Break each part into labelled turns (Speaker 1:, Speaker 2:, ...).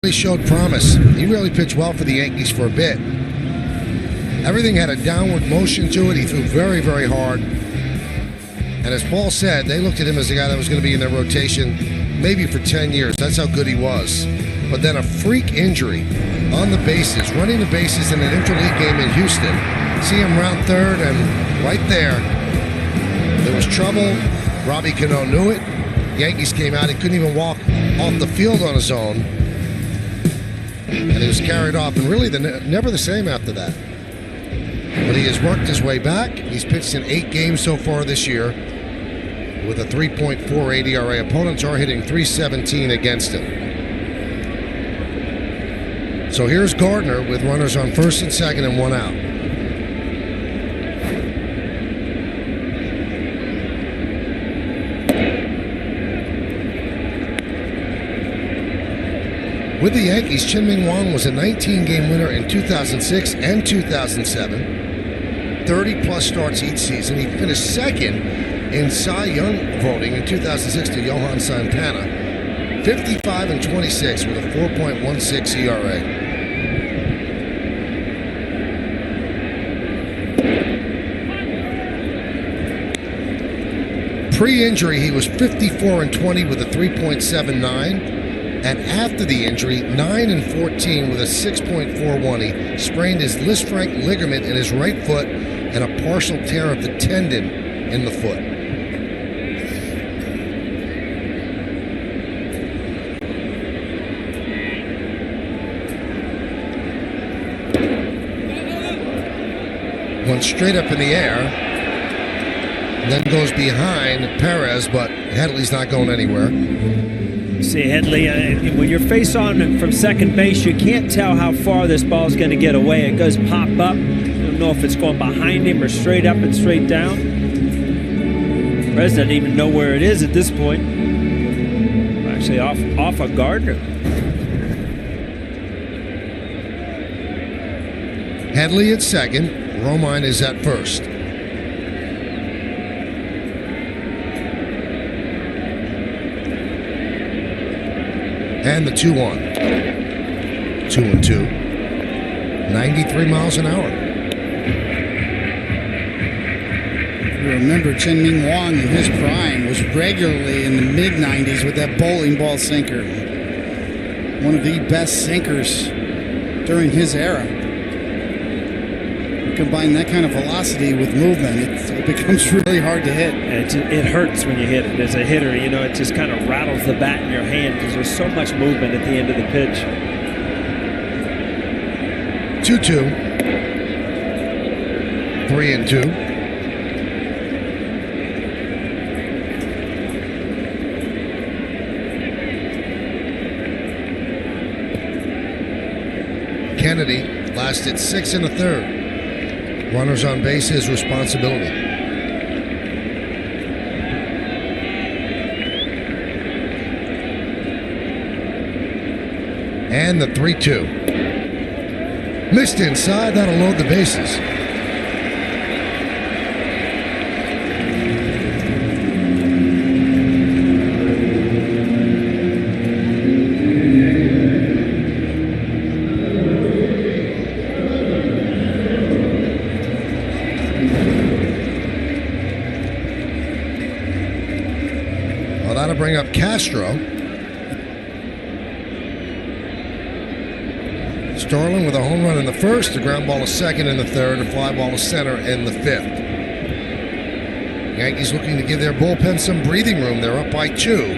Speaker 1: He showed promise. He really pitched well for the Yankees for a bit. Everything had a downward motion to it. He threw very, very hard. And as Paul said, they looked at him as a guy that was going to be in their rotation maybe for 10 years. That's how good he was. But then a freak injury on the bases, running the bases in an interleague game in Houston. See him round third, and right there was trouble. Robbie Cano knew it. Yankees came out. He couldn't even walk off the field on his own. And he was carried off, and really never the same after that. But he has worked his way back. He's pitched in 8 games so far this year with a 3.48 ERA. Opponents are hitting .317 against him. So here's Gardner with runners on first and second and 1 out. With the Yankees, Chien-Ming Wang was a 19-game winner in 2006 and 2007. 30-plus starts each season. He finished second in Cy Young voting in 2006 to Johan Santana. 55 and 26 with a 4.16 ERA. Pre-injury, he was 54 and 20 with a 3.79. And after the injury, 9 and 14 with a 6.41. He sprained his Lisfranc ligament in his right foot and a partial tear of the tendon in the foot. Went straight up in the air, then goes behind Perez, but Headley's not going anywhere.
Speaker 2: See, Headley, when you're face on from second base, you can't tell how far this ball is going to get away. It goes pop up. You don't know if it's going behind him or straight up and straight down. Perez doesn't even know where it is at this point. Actually, off of Gardner.
Speaker 1: Headley at second. Romine is at first. And the 2-1. 2-2. 93 miles an hour.
Speaker 3: You remember Chien-Ming Wang in his prime was regularly in the mid-90s with that bowling ball sinker. One of the best sinkers during his era. You combine that kind of velocity with movement, it becomes really hard to hit.
Speaker 2: It hurts when you hit it. As a hitter, you know, it just kind of rattles the bat in your hand because there's so much movement at the end of the pitch.
Speaker 1: 2-2. 3-2. Kennedy lasted 6 1/3. Runners on base, his responsibility. And the 3-2. Missed inside, that'll load the bases. Well, that'll bring up Castro. Starlin with a home run in the first, a ground ball to second in the third, a fly ball to center in the fifth. Yankees looking to give their bullpen some breathing room. They're up by 2.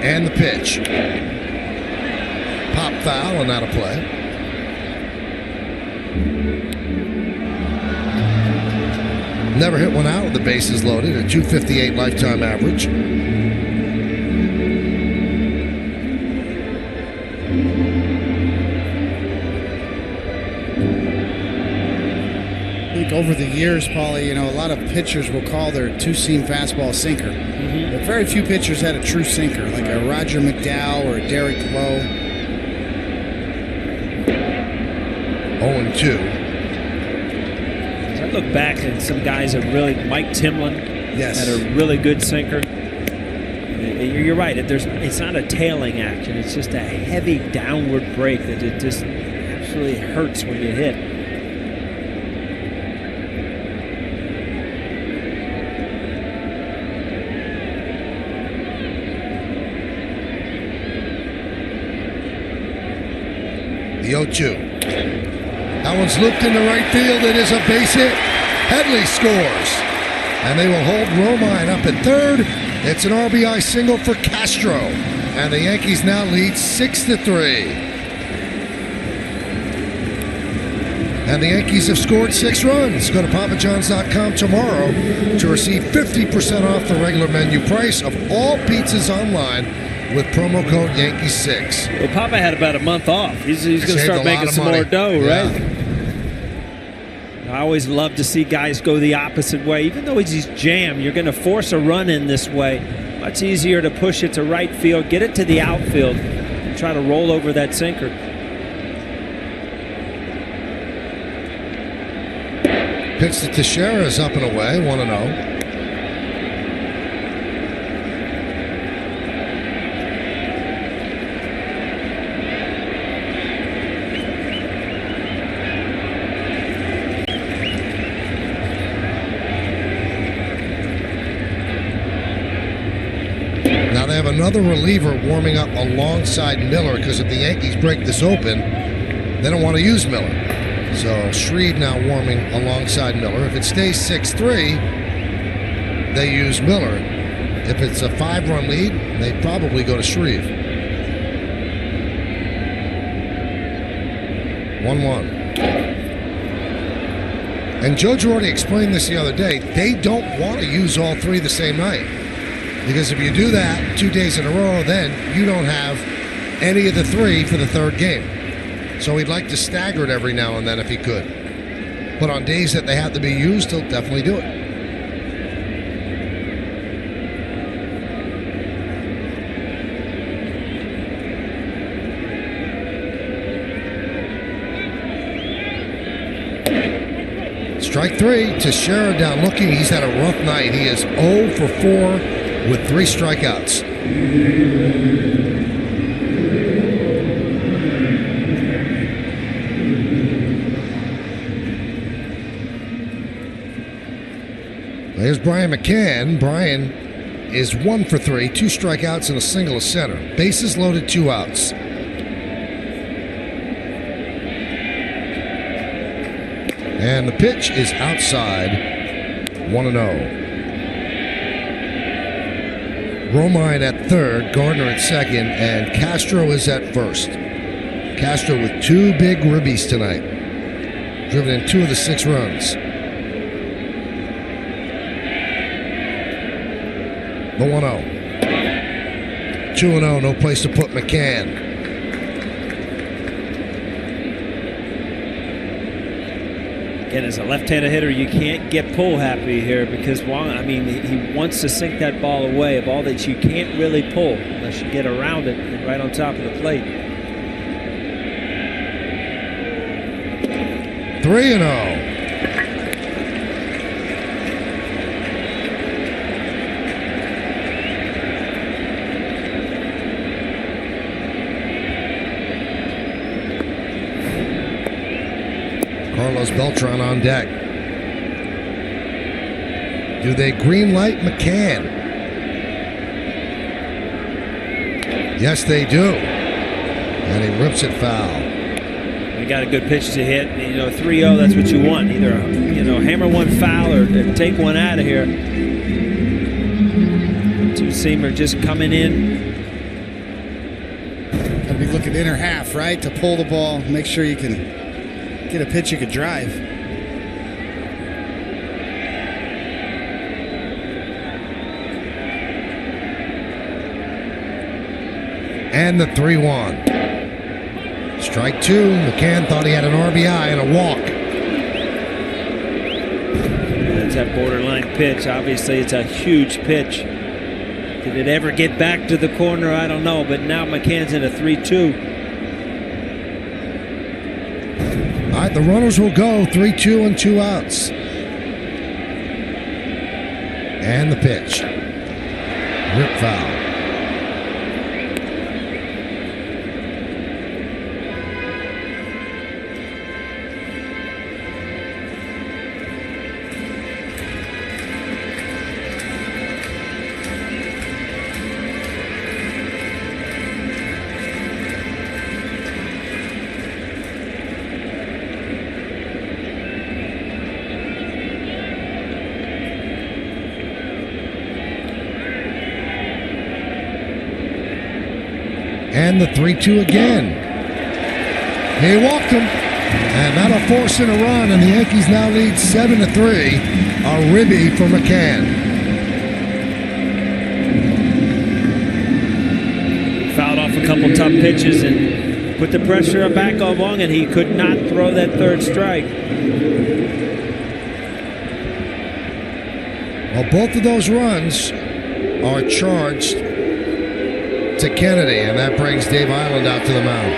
Speaker 1: And the pitch. Pop foul and out of play. Never hit one out with the bases loaded, a .258 lifetime average.
Speaker 3: I think over the years, Paulie, you know, a lot of pitchers will call their two-seam fastball sinker. But very few pitchers had a true sinker, like a Roger McDowell or a Derek Lowe.
Speaker 1: 0-2.
Speaker 2: I look back and some guys have really, Mike Timlin
Speaker 3: Yes.
Speaker 2: had a really good sinker. you're right. It's not a tailing action. It's just a heavy downward break that it just absolutely hurts when you hit.
Speaker 1: The 0-2. That one's looped into right field. It is a base hit. Headley scores. And they will hold Romine up at third. It's an RBI single for Castro. And the Yankees now lead 6-3. And the Yankees have scored 6 runs. Go to papajohns.com tomorrow to receive 50% off the regular menu price of all pizzas online with promo code Yankees6.
Speaker 2: Well, Papa had about a month off. He's going to start making some more dough, right? I always love to see guys go the opposite way. Even though he's jammed, you're going to force a run in this way. Much easier to push it to right field, get it to the outfield, and try to roll over that sinker.
Speaker 1: Pitch to Teixeira is up and away, 1-0. Now they have another reliever warming up alongside Miller because if the Yankees break this open, they don't want to use Miller. So Shreve now warming alongside Miller. If it stays 6-3, they use Miller. If it's a 5-run lead, they probably go to Shreve. 1-1. And Joe Girardi explained this the other day. They don't want to use all 3 the same night. Because if you do that 2 days in a row, then you don't have any of the 3 for the 3rd game. So he'd like to stagger it every now and then if he could. But on days that they have to be used, he'll definitely do it. Strike 3, Teixeira down looking. He's had a rough night. He is 0 for 4 with 3 strikeouts. There's Brian McCann. Brian is 1 for 3, 2 strikeouts and a single to center. Bases loaded, 2 outs. And the pitch is outside, 1-0. Romine at third, Gardner at second, and Castro is at first. Castro with 2 big ribbies tonight. Driven in 2 of the 6 runs. The 1-0. 2-0, no place to put McCann.
Speaker 2: Again, as a left-handed hitter, you can't get pull happy here because Wang, I mean, he wants to sink that ball away, a ball that you can't really pull unless you get around it and right on top of the plate.
Speaker 1: 3-0. Carlos Beltran on deck. Do they green light McCann? Yes, they do. And he rips it foul.
Speaker 2: We got a good pitch to hit. 3-0, that's what you want. Either, hammer one foul or take one out of here. 2-seamer just coming in.
Speaker 3: Got to be looking inner half, right? To pull the ball, make sure you can get a pitch you could drive.
Speaker 1: And the 3-1. Strike 2. McCann thought he had an RBI and a walk.
Speaker 2: That's that borderline pitch. Obviously, it's a huge pitch. Did it ever get back to the corner? I don't know. But now McCann's in a 3-2.
Speaker 1: All right, the runners will go 3-2 and 2 outs. And the pitch. Rip foul. And the 3-2 again. He walked him. And that'll force in a run, and the Yankees now lead 7-3. A ribby for McCann.
Speaker 2: Fouled off a couple tough pitches and put the pressure back on Wang, and he could not throw that third strike.
Speaker 1: Well, both of those runs are charged to Kennedy, and that brings Dave Island out to the mound.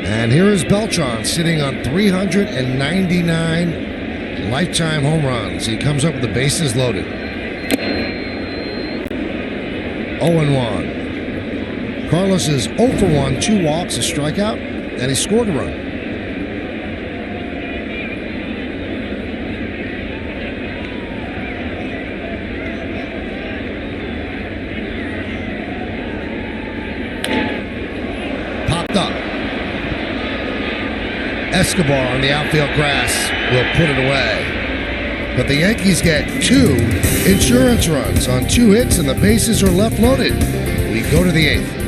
Speaker 1: And here is Beltran sitting on 399 lifetime home runs. He comes up with the bases loaded. 0-1. Carlos is 0 for 1, 2 walks, a strikeout, and he scored a run. Popped up. Escobar on the outfield grass will put it away. But the Yankees get 2 insurance runs on 2 hits, and the bases are left loaded. We go to the 8th.